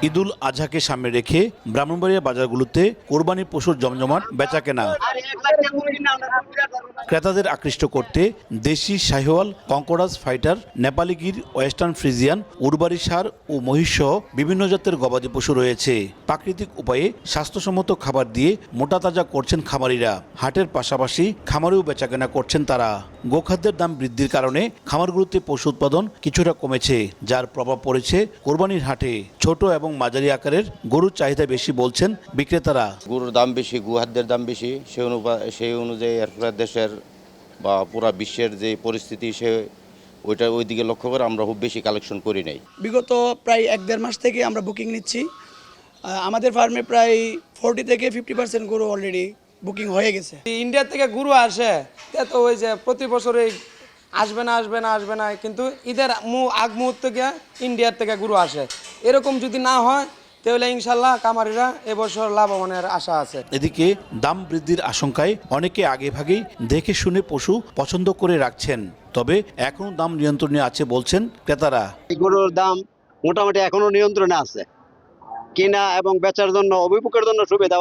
ঈদুল আজহাকে সামনে রেখে ব্রাহ্মণবাড়িয়া বাজারগুলোতে কোরবানির পশুর জমজমাট বেচাকেনা। ক্রেতাদের আকৃষ্ট করতে দেশি শাহিওয়াল, কঙ্কড়াস fighter, Nepali Gir, western Friesian, উরবারি ষাঁড় ও মহিষ সহ বিভিন্ন জাতের গবাদি পশু রয়েছে। প্রাকৃতিক উপায়ে স্বাস্থ্যসম্মত খাবার দিয়ে মোটা তাজা করছেন খামারিরা। হাটের পাশাপাশি খামারেও বেচাকেনা করছেন তারা। গোখাদ্যের দাম বৃদ্ধির কারণে খামারগুলোতে পশু উৎপাদন কিছুটা কমেছে, যার প্রভাব পড়েছে কোরবানির হাটে। ছোট এবং মাঝারি আকারের গরুর চাহিদা বেশি বলছেন বিক্রেতারা। গরুর দাম বেশি, গোখাদ্যের দাম বেশি, সেই অনুযায়ী এরপরে দেশের বা পুরা বিশ্বের যে পরিস্থিতি ওই দিকে লক্ষ্য করে আমরা খুব বেশি কালেকশন করি নাই। বিগত প্রায় 1-1.5 মাস থেকে আমরা বুকিং নিচ্ছি। আমাদের ফার্মে প্রায় 40 থেকে 50% গরু অলরেডি বুকিং হয়ে গেছে। ইন্ডিয়া থেকে গরু আসে, তো ওই যে প্রতি বছরই আসবে না, কিন্তু ঈদের আগ মুহূর্তে গিয়ে ইন্ডিয়ার থেকে গরু আসে। এরকম যদি না হয় তাহলে ইনশাল্লাহ কামারিরা এবছর লাভবানের আশা আছে। এদিকে দাম বৃদ্ধির আশঙ্কায় অনেকে আগেভাগেই দেখে শুনে পশু পছন্দ করে রাখছেন। তবে এখনো দাম নিয়ন্ত্রণে আছে বলছেন ক্রেতারা। গরুর দাম মোটামুটি এখনো নিয়ন্ত্রণে আছে। কিনা এবং বেচার জন্য অভিভাবকের জন্য সুবিধা